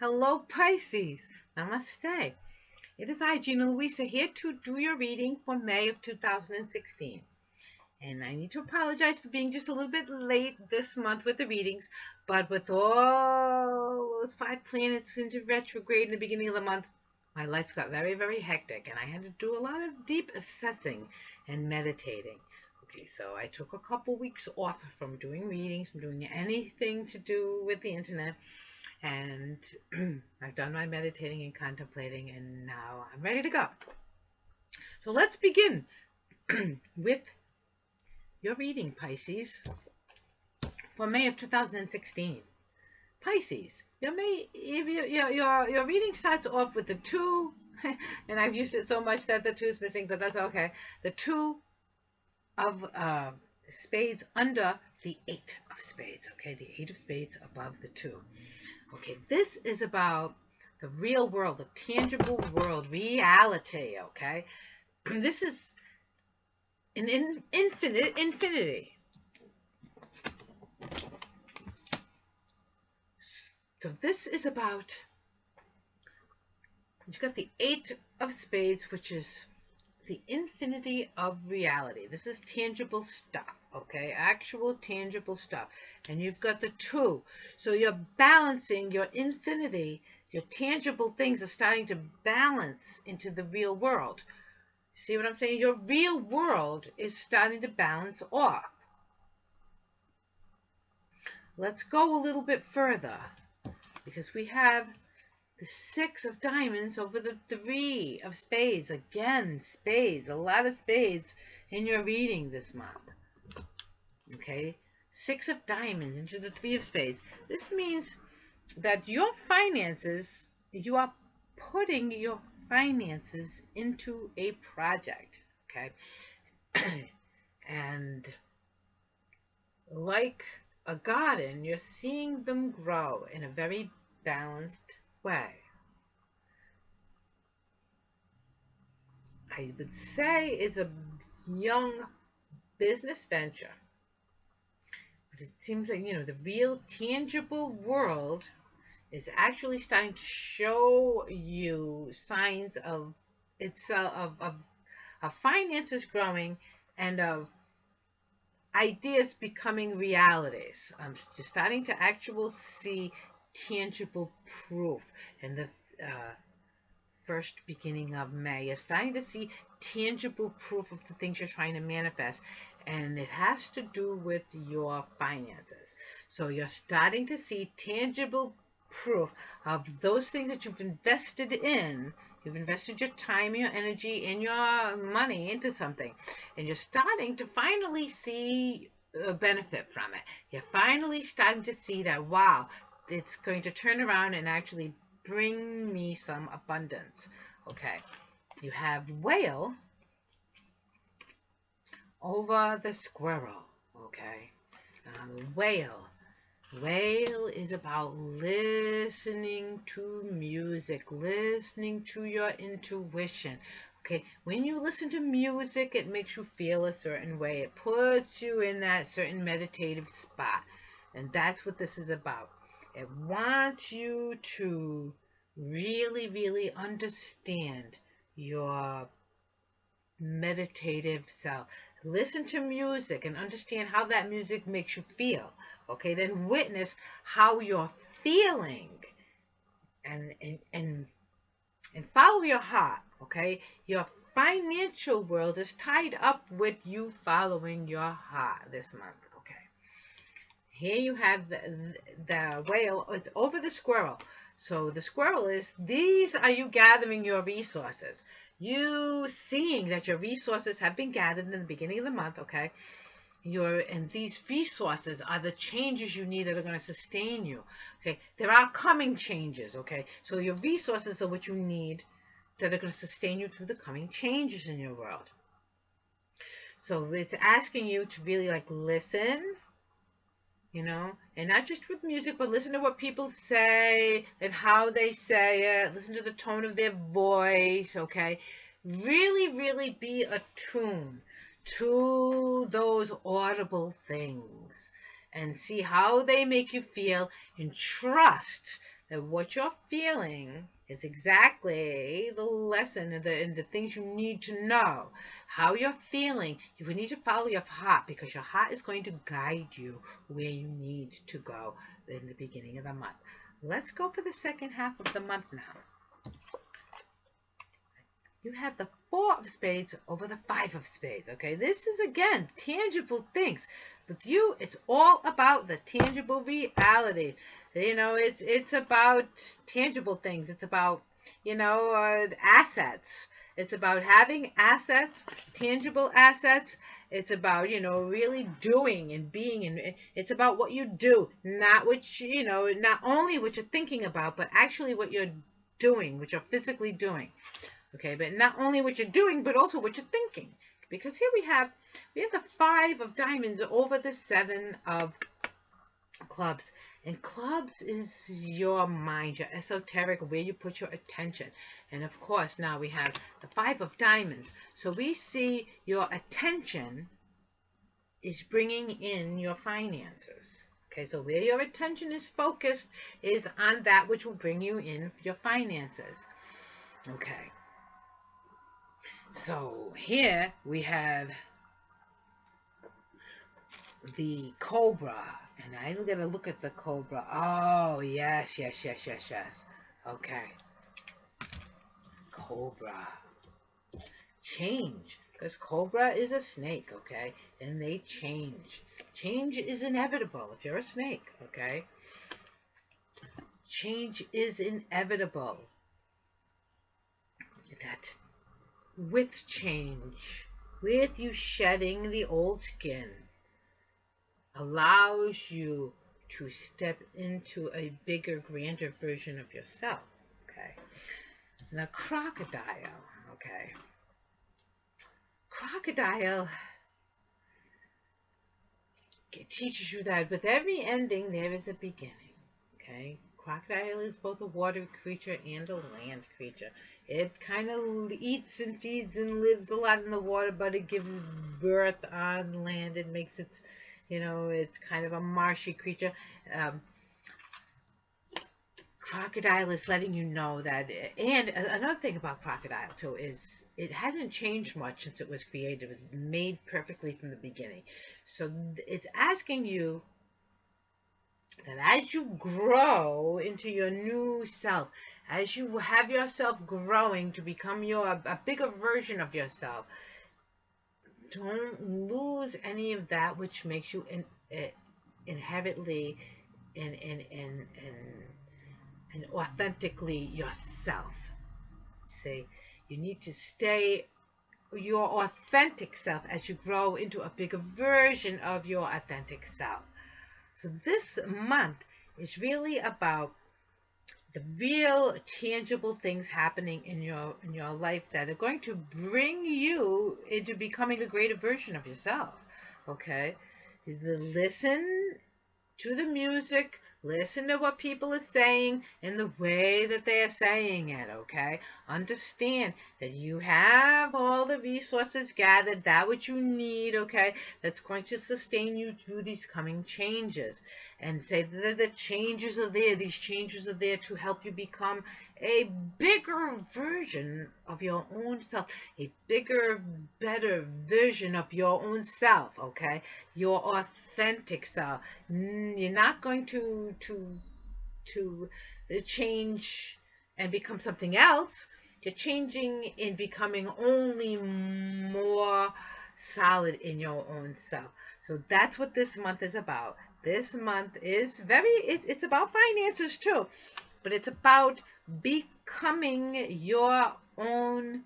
Hello, Pisces. Namaste. It is I, Gina Luisa, here to do your reading for May of 2016. And I need to apologize for being just a little bit late this month with the readings, but with all those 5 planets into retrograde in the beginning of the month, my life got very, very hectic, and I had to do a lot of deep assessing and meditating. Okay, so I took a couple weeks off from doing readings, from doing anything to do with the internet, and I've done my meditating and contemplating, and now I'm ready to go. So let's begin with your reading, Pisces, for May of 2016. Pisces, your reading starts off with the 2, and I've used it so much that the 2 is missing, but that's okay. The 2 of spades under the 8 of spades, okay? The 8 of spades above the 2. Okay, this is about the real world, the tangible world, reality, okay? This is an infinity. So this is about, you've got the 8 of spades, which is the infinity of reality. This is tangible stuff, okay? Actual tangible stuff. And you've got the 2. So you're balancing your infinity. Your tangible things are starting to balance into the real world. See what I'm saying? Your real world is starting to balance off. Let's go a little bit further, because we have the 6 of diamonds over the 3 of spades. Again, spades. A lot of spades in your reading this month. Okay? 6 of diamonds into the 3 of spades. This means that your finances, you are putting your finances into a project. Okay? And like a garden, you're seeing them grow in a very balanced way. I would say it's a young business venture, but it seems like, the real tangible world is actually starting to show you signs of itself, of finances growing and of ideas becoming realities. I'm just starting to actually see tangible proof in the first beginning of May. You're starting to see tangible proof of the things you're trying to manifest, and it has to do with your finances. So you're starting to see tangible proof of those things that you've invested in. You've invested your time, your energy, and your money into something, and you're starting to finally see a benefit from it. You're finally starting to see that, wow, it's going to turn around and actually bring me some abundance. Okay, you have whale over the squirrel. Okay, whale is about listening to music, listening to your intuition. Okay, when you listen to music, it makes you feel a certain way. It puts you in that certain meditative spot, and that's what this is about. It wants you to really, really understand your meditative self. Listen to music and understand how that music makes you feel. Okay, then witness how you're feeling, and follow your heart. Okay, your financial world is tied up with you following your heart this month. Okay, here you have the whale. It's over the squirrel. So the squirrel is, these are you gathering your resources. You seeing that your resources have been gathered in the beginning of the month. Okay, and these resources are the changes you need that are going to sustain you. Okay, there are coming changes. Okay, so your resources are what you need that are going to sustain you through the coming changes in your world. So it's asking you to really listen, and not just with music, but listen to what people say and how they say it. Listen to the tone of their voice. Okay, really, really be attuned to those audible things and see how they make you feel, and trust that what you're feeling is exactly the lesson and the things you need to know. How you're feeling, you need to follow your heart, because your heart is going to guide you where you need to go in the beginning of the month. Let's go for the second half of the month now. You have the Four of Spades over the Five of Spades. Okay, this is again tangible things. With you, it's all about the tangible reality. You know, it's about tangible things. It's about, you know, assets. It's about having assets, tangible assets. It's about, you know, really doing and being, and it's about what you do, not what you know, not only what you're thinking about, but actually what you're doing, what you're physically doing. Okay, but not only what you're doing, but also what you're thinking. Because here we have the Five of Diamonds over the Seven of Clubs. And clubs is your mind, your esoteric, where you put your attention. And of course, now we have the Five of Diamonds. So we see your attention is bringing in your finances. Okay, so where your attention is focused is on that which will bring you in your finances. Okay. So here we have the Cobra, and I'm going to look at the Cobra. Oh, yes. Okay. Cobra. Change, because Cobra is a snake, okay? And they change. Change is inevitable if you're a snake, okay? Change is inevitable. That with change, with you shedding the old skin, allows you to step into a bigger, grander version of yourself, okay? Now, crocodile, okay? Crocodile, it teaches you that with every ending, there is a beginning, okay? Crocodile is both a water creature and a land creature. It kind of eats and feeds and lives a lot in the water, but it gives birth on land. It makes its, you know, it's kind of a marshy creature. Crocodile is letting you know that, and another thing about crocodile too is it hasn't changed much since it was created. It was made perfectly from the beginning. So it's asking you that as you grow into your new self, as you have yourself growing to become a bigger version of yourself, don't lose any of that which makes you inherently and authentically yourself. See, you need to stay your authentic self as you grow into a bigger version of your authentic self. So this month is really about the real tangible things happening in your life that are going to bring you into becoming a greater version of yourself. Okay? Listen to the music, listen to what people are saying in the way that they are saying it, okay? Understand that you have all the resources gathered, that which you need, okay? That's going to sustain you through these coming changes. And say that the changes are there. These changes are there to help you become a bigger version of your own self, a bigger, better version of your own self, okay? Your authentic self. You're not going to change and become something else. You're changing and becoming only more solid in your own self. So that's what this month is about. This month is it's about finances too, but it's about becoming your own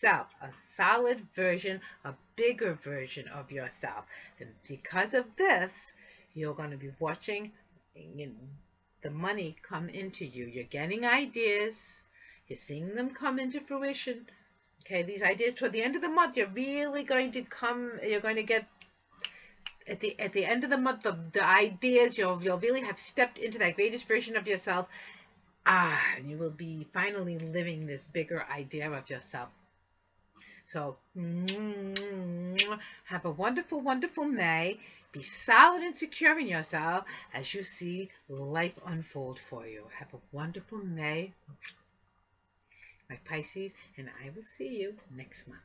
self, a solid version, a bigger version of yourself. And because of this, you're going to be watching the money come into you. You're getting ideas. You're seeing them come into fruition. Okay, these ideas toward the end of the month, you're really going to you're going to get at the end of the month, the ideas, you'll really have stepped into that greatest version of yourself. And you will be finally living this bigger idea of yourself. So, have a wonderful, wonderful May. Be solid and secure in yourself as you see life unfold for you. Have a wonderful May, my Pisces, and I will see you next month.